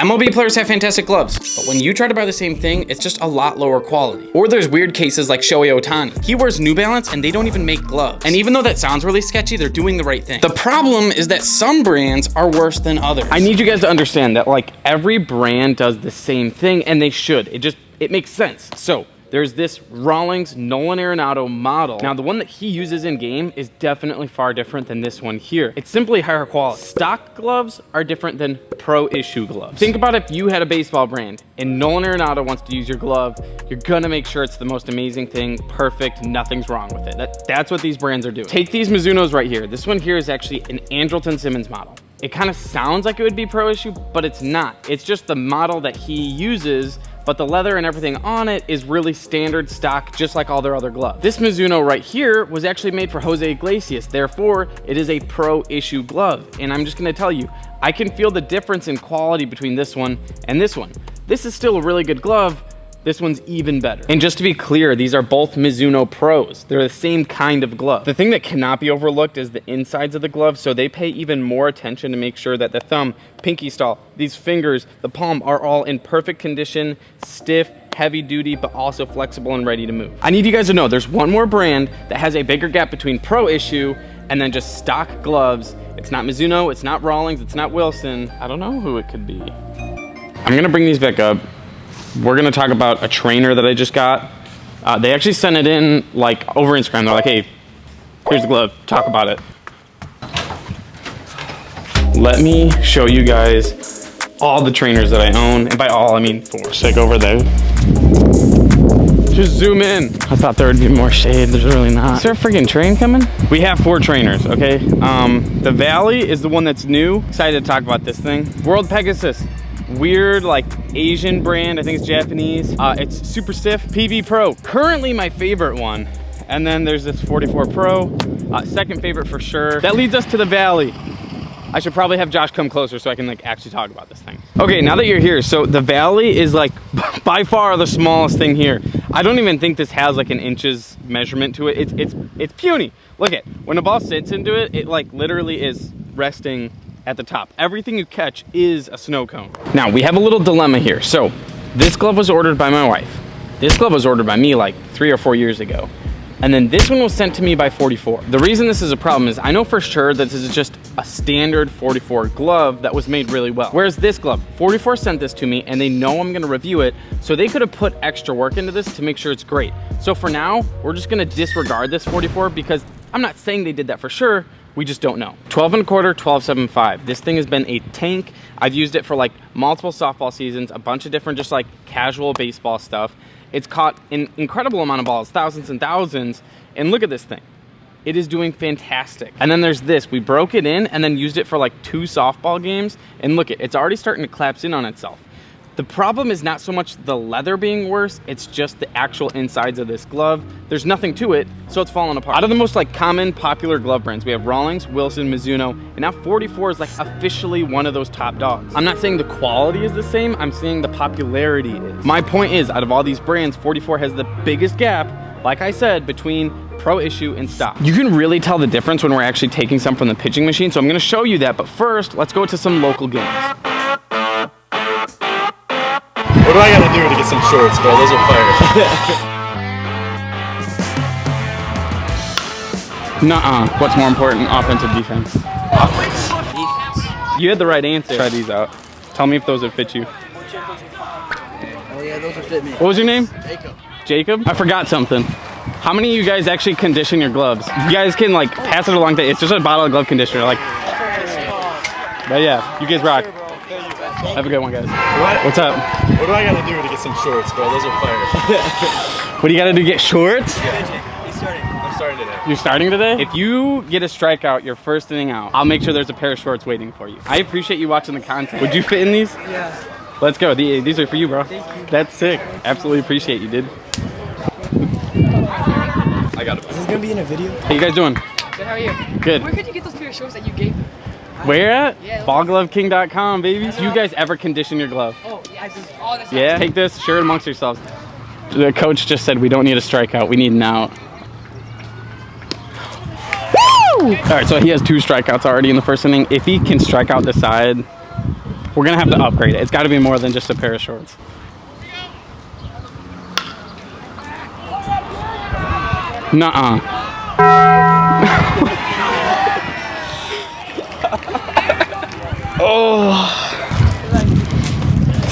MLB players have fantastic gloves, but when you try to buy the same thing, it's just a lot lower quality. Or there's weird cases like Shohei Ohtani. He wears New Balance and they don't even make gloves. And even though that sounds really sketchy, they're doing the right thing. The problem is that some brands are worse than others. I need you guys to understand that like every brand does the same thing, and they should. It makes sense. So there's this Rawlings Nolan Arenado model. Now the one that he uses in game is definitely far different than this one here. It's simply higher quality. Stock gloves are different than pro issue gloves. Think about if you had a baseball brand and Nolan Arenado wants to use your glove, you're gonna make sure it's the most amazing thing, perfect, nothing's wrong with it. That's what these brands are doing. Take these Mizunos right here. This one here is actually an Andrelton Simmons model. It kind of sounds like it would be pro issue, but it's not. It's just the model that he uses, but the leather and everything on it is really standard stock, just like all their other gloves. This Mizuno right here was actually made for Jose Iglesias. Therefore, it is a pro issue glove. And I'm just gonna tell you, I can feel the difference in quality between this one and this one. This is still a really good glove. This one's even better. And just to be clear, these are both Mizuno Pros. They're the same kind of glove. The thing that cannot be overlooked is the insides of the glove, so they pay even more attention to make sure that the thumb, pinky stall, these fingers, the palm are all in perfect condition, stiff, heavy duty, but also flexible and ready to move. I need you guys to know there's one more brand that has a bigger gap between pro issue and then just stock gloves. It's not Mizuno, it's not Rawlings, it's not Wilson. I don't know who it could be. I'm gonna bring these back up. We're gonna talk about a trainer that I just got. They actually sent it in like over Instagram. They're like, hey, here's the glove, talk about it. Let me show you guys all the trainers that I own. And by all, I mean 4. Sick over there. Just zoom in. I thought there would be more shade, there's really not. Is there a freaking train coming? We have 4 trainers, okay? The Valley is the one that's new. Excited to talk about this thing. World Pegasus. Weird like Asian brand, I think it's Japanese. It's super stiff. PB Pro, currently my favorite one. And then there's this 44 Pro, second favorite for sure. That leads us to the Valley. I should probably have Josh come closer so I can like actually talk about this thing. Okay, now that you're here, so the Valley is like by far the smallest thing here. I don't even think this has like an inches measurement to it. It's puny. Look at, when the ball sits into it, it like literally is resting at the top. Everything you catch is a snow cone. Now we have a little dilemma here. So this glove was ordered by my wife. This glove was ordered by me like 3 or 4 years ago. And then this one was sent to me by 44. The reason this is a problem is I know for sure that this is just a standard 44 glove that was made really well. Whereas this glove, 44 sent this to me and they know I'm gonna review it, so they could have put extra work into this to make sure it's great. So for now, we're just gonna disregard this 44 because I'm not saying they did that for sure, we just don't know. 12 1/4, 12.75. This thing has been a tank. I've used it for like multiple softball seasons, a bunch of different just like casual baseball stuff. It's caught an incredible amount of balls, thousands and thousands. And look at this thing. It is doing fantastic. And then there's this. We broke it in and then used it for like 2 softball games. And look, it's already starting to collapse in on itself. The problem is not so much the leather being worse, it's just the actual insides of this glove. There's nothing to it, so it's falling apart. Out of the most like common popular glove brands, we have Rawlings, Wilson, Mizuno, and now 44 is like officially one of those top dogs. I'm not saying the quality is the same, I'm saying the popularity is. My point is, out of all these brands, 44 has the biggest gap, like I said, between pro issue and stock. You can really tell the difference when we're actually taking some from the pitching machine, so I'm gonna show you that, but first, let's go to some local games. What do I gotta do to get some shorts, bro? Those are fire. Nuh-uh. What's more important, offense or defense? Offense. You had the right answer. Try these out. Tell me if those would fit you. Oh yeah, those would fit me. What was your name? Jacob. Jacob? I forgot something. How many of you guys actually condition your gloves? You guys can like pass it along. It's just a bottle of glove conditioner. Like, but yeah, you guys rock. Have a good one, guys. What's up? What do I gotta do to get some shorts, bro? Those are fire. What do you gotta do to get shorts? I'm starting today. You're starting today? If you get a strikeout your first inning out, I'll make sure there's a pair of shorts waiting for you. I appreciate you watching the content. Would you fit in these? Yeah. Let's go. These are for you, bro. Thank you. That's sick. Absolutely appreciate you, dude. I got it. Is this gonna be in a video? How you guys doing? Good, how are you? Good. Where could you get those pair of shorts that you gave me? Where at? Yeah. Ballgloveking.com, baby. Do you guys ever condition your glove? Oh, yeah, I just all this. Yeah? Take this, share it amongst yourselves. The coach just said we don't need a strikeout, we need an out. Woo! All right, so he has 2 strikeouts already in the first inning. If he can strike out the side, We're gonna have to upgrade it. It's gotta be more than just a pair of shorts. Nuh-uh. Oh.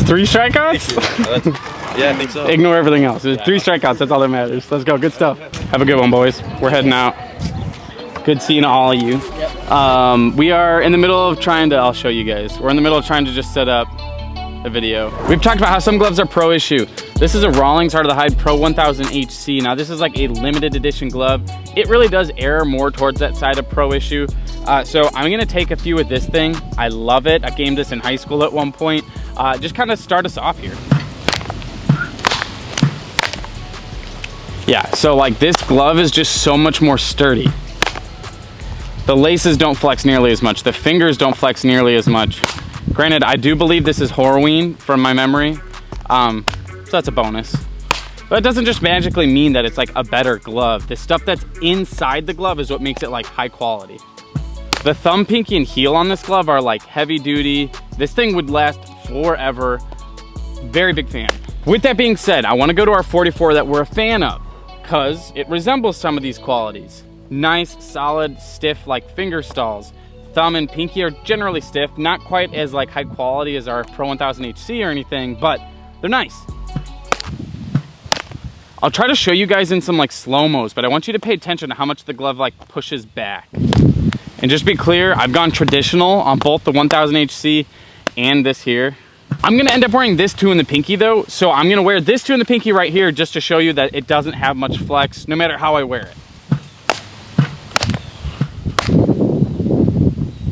3 strikeouts? Yeah, I think so. Ignore everything else. There's 3 strikeouts, that's all that matters. Let's go, good stuff. Have a good one, boys. We're heading out. Good seeing all of you. We are in the middle of trying to, I'll show you guys. We're in the middle of trying to just set up a video. We've talked about how some gloves are pro issue. This is a Rawlings Heart of the Hide Pro 1000 HC. Now this is like a limited edition glove. It really does err more towards that side of pro issue. So I'm gonna take a few with this thing. I love it. I gamed this in high school at one point. Just kind of start us off here. Yeah, so like this glove is just so much more sturdy. The laces don't flex nearly as much. The fingers don't flex nearly as much. Granted, I do believe this is Horween from my memory. So that's a bonus. But it doesn't just magically mean that it's like a better glove. The stuff that's inside the glove is what makes it like high quality. The thumb, pinky, and heel on this glove are like heavy duty. This thing would last forever. Very big fan. With that being said, I want to go to our 44 that we're a fan of because it resembles some of these qualities. Nice, solid, stiff like finger stalls. Thumb and pinky are generally stiff, not quite as like high quality as our Pro 1000 HC or anything, but they're nice. I'll try to show you guys in some like slow-mos, but I want you to pay attention to how much the glove like pushes back. And just be clear, I've gone traditional on both the 1000 HC and this here. I'm gonna end up wearing this 2 in the pinky though, so I'm gonna wear this 2 in the pinky right here just to show you that it doesn't have much flex no matter how I wear it.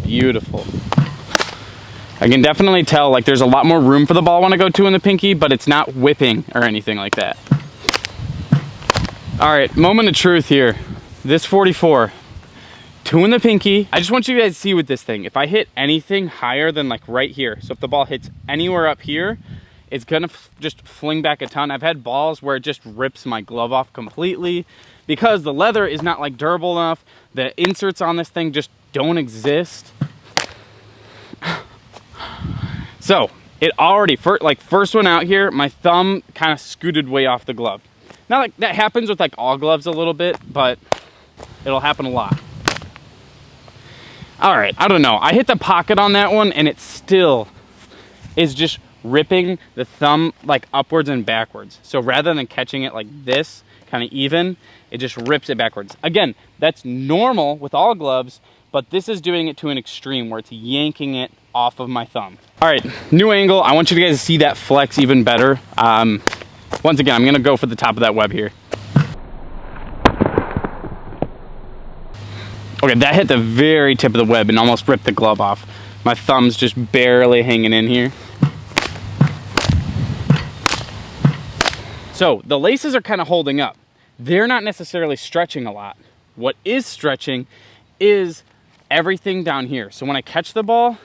Beautiful. I can definitely tell like there's a lot more room for the ball when I go 2 in the pinky, but it's not whipping or anything like that. All right, moment of truth here. This 44, 2 in the pinky. I just want you guys to see with this thing, if I hit anything higher than like right here, so if the ball hits anywhere up here, it's gonna just fling back a ton. I've had balls where it just rips my glove off completely because the leather is not like durable enough. The inserts on this thing just don't exist. So it already, first one out here, my thumb kind of scooted way off the glove. Now like that happens with like all gloves a little bit, but it'll happen a lot. All right, I don't know. I hit the pocket on that one and it still is just ripping the thumb like upwards and backwards. So rather than catching it like this, kind of even, it just rips it backwards. Again, that's normal with all gloves, but this is doing it to an extreme where it's yanking it off of my thumb. All right, new angle. I want you guys to see that flex even better. Once again, I'm gonna go for the top of that web here. Okay, that hit the very tip of the web and almost ripped the glove off. My thumb's just barely hanging in here. So the laces are kind of holding up. They're not necessarily stretching a lot. What is stretching is everything down here. So when I catch the ball,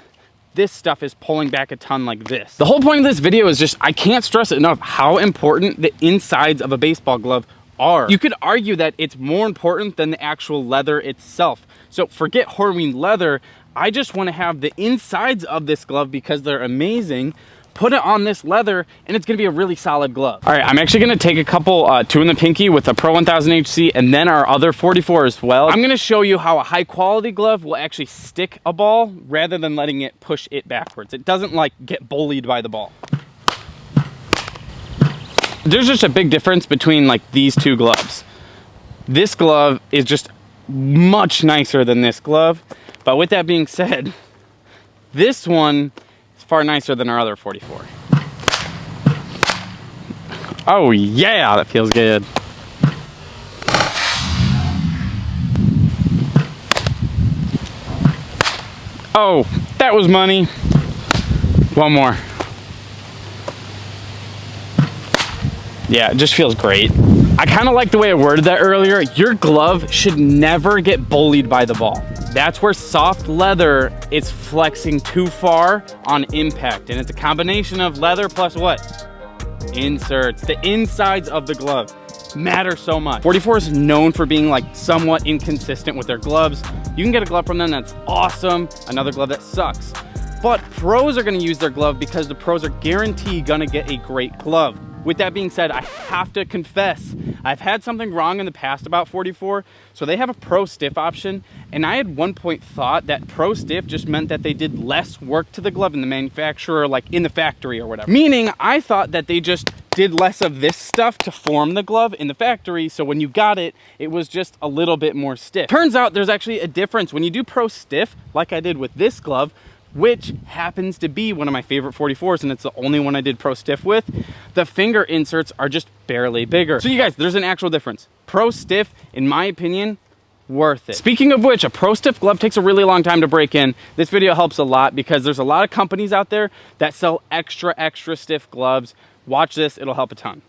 this stuff is pulling back a ton like this. The whole point of this video is just, I can't stress it enough how important the insides of a baseball glove are. You could argue that it's more important than the actual leather itself. So forget Horween leather. I just want to have the insides of this glove because they're amazing. Put it on this leather and it's gonna be a really solid glove. All right, I'm actually gonna take a couple 2 in the pinky with a Pro 1000 HC and then our other 44 as well. I'm gonna show you how a high quality glove will actually stick a ball rather than letting it push it backwards. It doesn't like get bullied by the ball. There's just a big difference between like these 2 gloves. This glove is just much nicer than this glove. But with that being said, this one is far nicer than our other 44. Oh yeah, that feels good. Oh, that was money. One more. Yeah, it just feels great. I kind of like the way I worded that earlier. Your glove should never get bullied by the ball. That's where soft leather is flexing too far on impact. And it's a combination of leather plus what? Inserts. The insides of the glove matter so much. 44 is known for being like somewhat inconsistent with their gloves. You can get a glove from them that's awesome, another glove that sucks. but pros are gonna use their glove because the pros are guaranteed gonna get a great glove. With that being said, I have to confess, I've had something wrong in the past about 44. So they have a pro stiff option, and I had one point thought that pro stiff just meant that they did less work to the glove in the manufacturer, like in the factory or whatever. Meaning I thought that they just did less of this stuff to form the glove in the factory, so when you got it, it was just a little bit more stiff. Turns out there's actually a difference. When you do pro stiff, like I did with this glove, which happens to be one of my favorite 44s, and it's the only one I did pro stiff with, the finger inserts are just barely bigger. So you guys, there's an actual difference. Pro stiff, in my opinion, worth it. Speaking of which, a pro stiff glove takes a really long time to break in. This video helps a lot because there's a lot of companies out there that sell extra stiff gloves. Watch this, it'll help a ton.